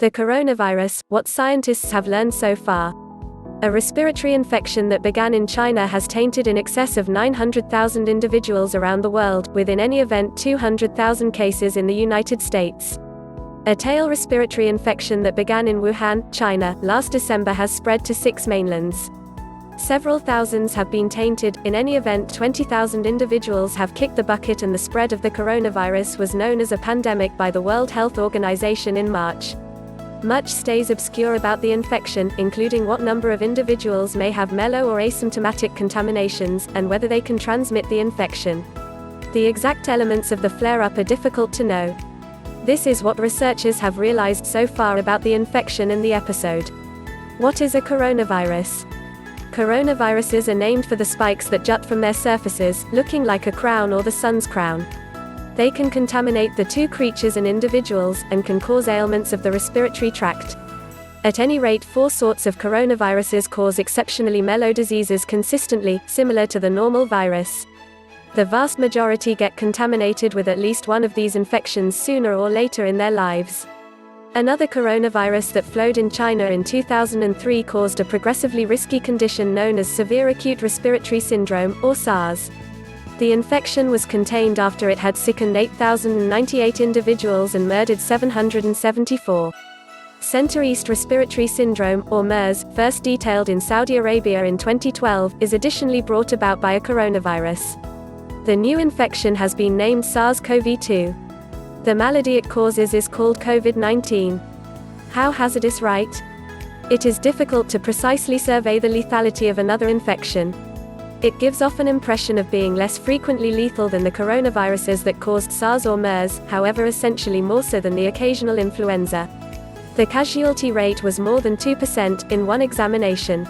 The coronavirus, what scientists have learned so far. A respiratory infection that began in China has tainted in excess of 900,000 individuals around the world, with in any event 200,000 cases in the United States. A tail respiratory infection that began in Wuhan, China, last December has spread to 6 mainlands. Several thousands have been tainted. In any event, 20,000 individuals have kicked the bucket, and the spread of the coronavirus was known as a pandemic by the World Health Organization in March. Much stays obscure about the infection, including what number of individuals may have mellow or asymptomatic contaminations, and whether they can transmit the infection. The exact elements of the flare-up are difficult to know. This is what researchers have realized so far about the infection in the episode. What is a coronavirus? Coronaviruses are named for the spikes that jut from their surfaces, looking like a crown or the sun's crown. They can contaminate the two creatures and individuals, and can cause ailments of the respiratory tract. At any rate, 4 sorts of coronaviruses cause exceptionally mellow diseases consistently, similar to the normal virus. The vast majority get contaminated with at least one of these infections sooner or later in their lives. Another coronavirus that flowed in China in 2003 caused a progressively risky condition known as severe acute respiratory syndrome, or SARS. The infection was contained after it had sickened 8,098 individuals and murdered 774. Center-East Respiratory Syndrome, or MERS, first detailed in Saudi Arabia in 2012, is additionally brought about by a coronavirus. The new infection has been named SARS-CoV-2. The malady it causes is called COVID-19. How hazardous, right? It is difficult to precisely survey the lethality of another infection. It gives off an impression of being less frequently lethal than the coronaviruses that caused SARS or MERS, however essentially more so than the occasional influenza. The casualty rate was more than 2% in one examination.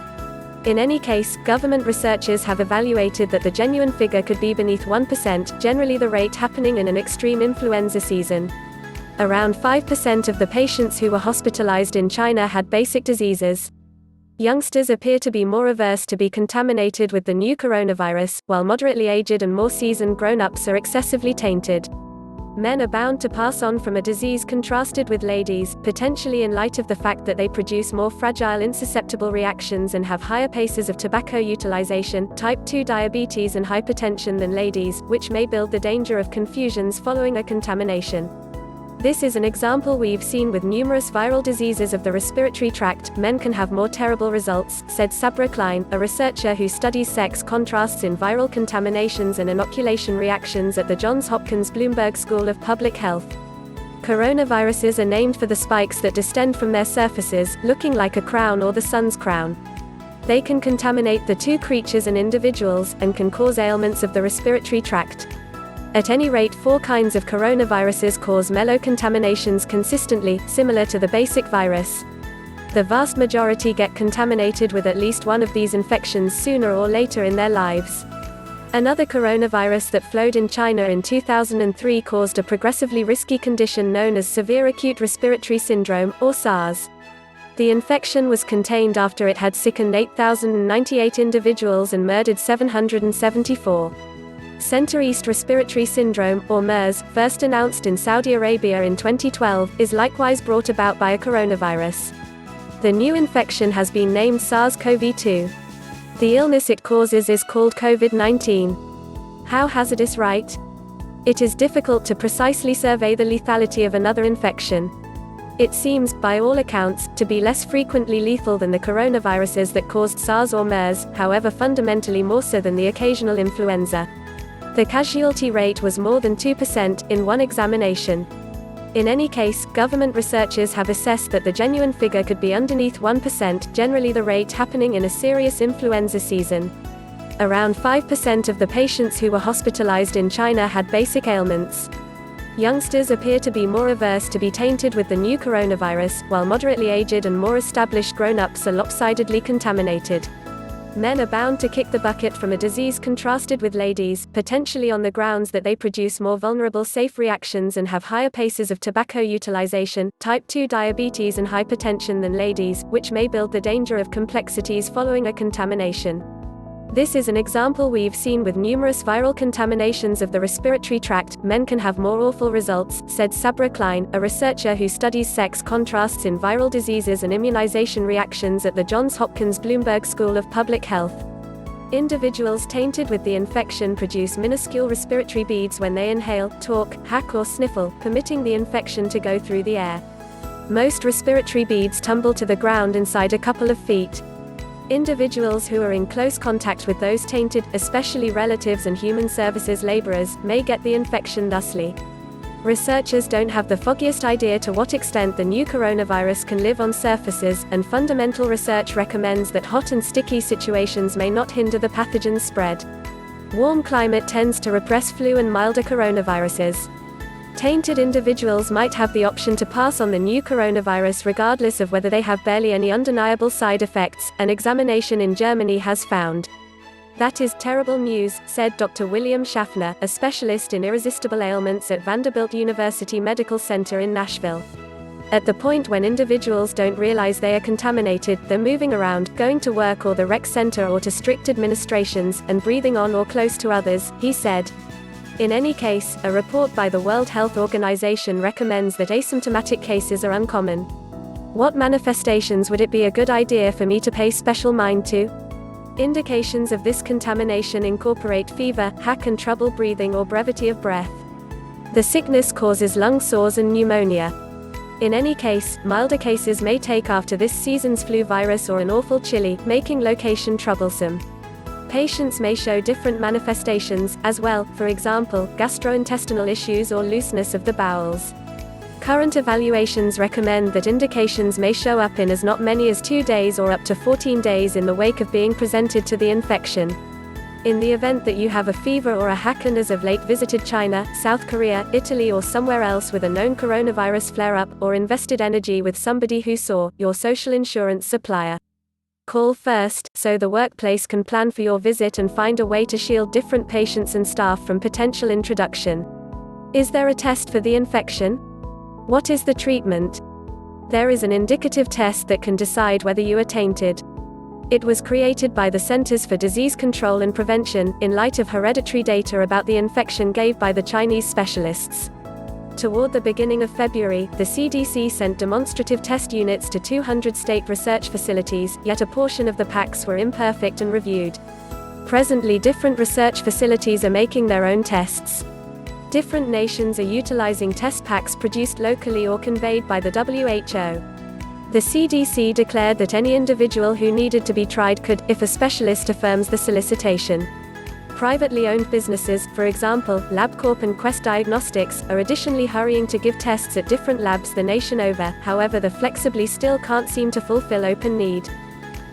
In any case, government researchers have evaluated that the genuine figure could be beneath 1%, generally the rate happening in an extreme influenza season. Around 5% of the patients who were hospitalized in China had basic diseases. Youngsters appear to be more averse to be contaminated with the new coronavirus, while moderately aged and more seasoned grown-ups are excessively tainted. Men are bound to pass on from a disease contrasted with ladies, potentially in light of the fact that they produce more fragile insusceptible reactions and have higher paces of tobacco utilization, type 2 diabetes and hypertension than ladies, which may build the danger of confusions following a contamination. This is an example we've seen with numerous viral diseases of the respiratory tract. Men can have more terrible results, said Sabra Klein, a researcher who studies sex contrasts in viral contaminations and inoculation reactions at the Johns Hopkins Bloomberg School of Public Health. Coronaviruses are named for the spikes that distend from their surfaces, looking like a crown or the sun's crown. They can contaminate the two creatures and individuals, and can cause ailments of the respiratory tract. At any rate, 4 kinds of coronaviruses cause mellow contaminations consistently, similar to the basic virus. The vast majority get contaminated with at least one of these infections sooner or later in their lives. Another coronavirus that flowed in China in 2003 caused a progressively risky condition known as severe acute respiratory syndrome, or SARS. The infection was contained after it had sickened 8,098 individuals and murdered 774. Center-East Respiratory Syndrome, or MERS, first announced in Saudi Arabia in 2012, is likewise brought about by a coronavirus. The new infection has been named SARS-CoV-2. The illness it causes is called COVID-19. How hazardous, right? It is difficult to precisely survey the lethality of another infection. It seems, by all accounts, to be less frequently lethal than the coronaviruses that caused SARS or MERS, however fundamentally more so than the occasional influenza. The casualty rate was more than 2% in one examination. In any case, government researchers have assessed that the genuine figure could be underneath 1%, generally the rate happening in a serious influenza season. Around 5% of the patients who were hospitalized in China had basic ailments. Youngsters appear to be more averse to be tainted with the new coronavirus, while moderately aged and more established grown-ups are lopsidedly contaminated. Men are bound to kick the bucket from a disease contrasted with ladies, potentially on the grounds that they produce more vulnerable safe reactions and have higher paces of tobacco utilization, type 2 diabetes and hypertension than ladies, which may build the danger of complexities following a contamination. This is an example we've seen with numerous viral contaminations of the respiratory tract. Men can have more awful results, said Sabra Klein, a researcher who studies sex contrasts in viral diseases and immunization reactions at the Johns Hopkins Bloomberg School of Public Health. Individuals tainted with the infection produce minuscule respiratory beads when they inhale, talk, hack or sniffle, permitting the infection to go through the air. Most respiratory beads tumble to the ground inside a couple of feet. Individuals who are in close contact with those tainted, especially relatives and human services laborers, may get the infection thusly. Researchers don't have the foggiest idea to what extent the new coronavirus can live on surfaces, and fundamental research recommends that hot and sticky situations may not hinder the pathogen's spread. Warm climate tends to repress flu and milder coronaviruses. Tainted individuals might have the option to pass on the new coronavirus regardless of whether they have barely any undeniable side effects, an examination in Germany has found. That is terrible news, said Dr. William Schaffner, a specialist in irresistible ailments at Vanderbilt University Medical Center in Nashville. At the point when individuals don't realize they are contaminated, they're moving around, going to work or the rec center or to strict administrations, and breathing on or close to others, he said. In any case, a report by the World Health Organization recommends that asymptomatic cases are uncommon. What manifestations would it be a good idea for me to pay special mind to? Indications of this contamination incorporate fever, hack and trouble breathing or brevity of breath. The sickness causes lung sores and pneumonia. In any case, milder cases may take after this season's flu virus or an awful chilly, making location troublesome. Patients may show different manifestations, as well, for example, gastrointestinal issues or looseness of the bowels. Current evaluations recommend that indications may show up in as not many as 2 days or up to 14 days in the wake of being presented to the infection. In the event that you have a fever or a hack and as of late visited China, South Korea, Italy or somewhere else with a known coronavirus flare-up, or invested energy with somebody who saw your social insurance supplier. Call first, so the workplace can plan for your visit and find a way to shield different patients and staff from potential introduction. Is there a test for the infection? What is the treatment? There is an indicative test that can decide whether you are tainted. It was created by the Centers for Disease Control and Prevention, in light of hereditary data about the infection gave by the Chinese specialists. Toward the beginning of February, the CDC sent demonstrative test units to 200 state research facilities, yet a portion of the packs were imperfect and reviewed. Presently, different research facilities are making their own tests. Different nations are utilizing test packs produced locally or conveyed by the WHO. The CDC declared that any individual who needed to be tried could, if a specialist affirms the solicitation. Privately owned businesses, for example, LabCorp and Quest Diagnostics, are additionally hurrying to give tests at different labs the nation over. However, the flexibly still can't seem to fulfill open need.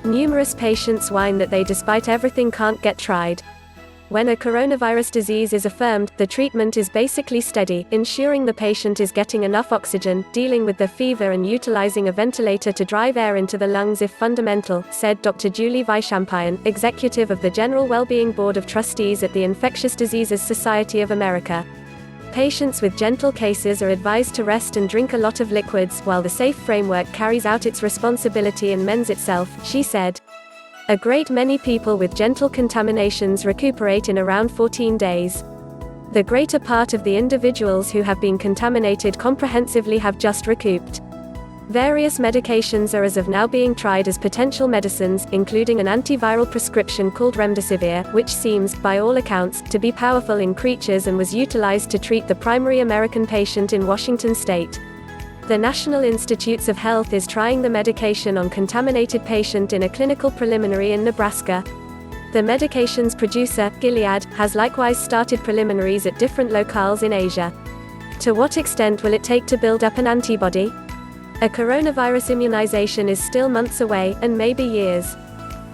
Numerous patients whine that they, despite everything, can't get tried. When a coronavirus disease is affirmed, the treatment is basically steady, ensuring the patient is getting enough oxygen, dealing with the fever and utilizing a ventilator to drive air into the lungs if fundamental, said Dr. Julie Vaishampayan, executive of the General Wellbeing Board of Trustees at the Infectious Diseases Society of America. Patients with gentle cases are advised to rest and drink a lot of liquids, while the SAFE framework carries out its responsibility and mends itself, she said. A great many people with gentle contaminations recuperate in around 14 days. The greater part of the individuals who have been contaminated comprehensively have just recouped. Various medications are as of now being tried as potential medicines, including an antiviral prescription called remdesivir, which seems, by all accounts, to be powerful in creatures and was utilized to treat the primary American patient in Washington state. The National Institutes of Health is trying the medication on contaminated patient in a clinical preliminary in Nebraska. The medication's producer, Gilead, has likewise started preliminaries at different locales in Asia. To what extent will it take to build up an antibody? A coronavirus immunization is still months away, and maybe years.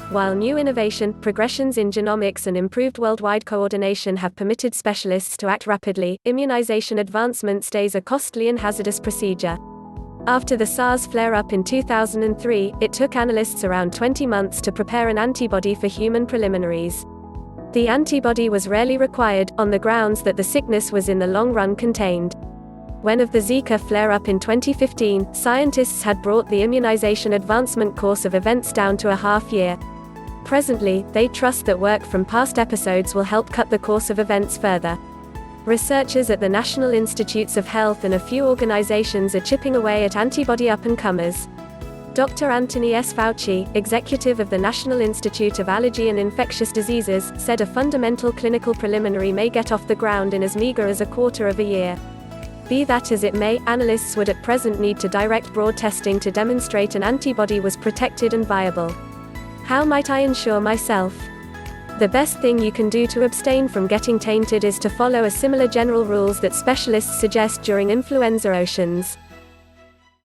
While new innovation, progressions in genomics and improved worldwide coordination have permitted specialists to act rapidly, immunization advancement stays a costly and hazardous procedure. After the SARS flare-up in 2003, it took analysts around 20 months to prepare an antibody for human preliminaries. The antibody was rarely required, on the grounds that the sickness was in the long run contained. When of the Zika flare-up in 2015, scientists had brought the immunization advancement course of events down to a half year. Presently, they trust that work from past episodes will help cut the course of events further. Researchers at the National Institutes of Health and a few organizations are chipping away at antibody up-and-comers. Dr. Anthony S. Fauci, executive of the National Institute of Allergy and Infectious Diseases, said a fundamental clinical preliminary may get off the ground in as meager as a quarter of a year. Be that as it may, analysts would at present need to direct broad testing to demonstrate an antibody was protected and viable. How might I ensure myself? The best thing you can do to abstain from getting tainted is to follow a similar general rules that specialists suggest during influenza oceans.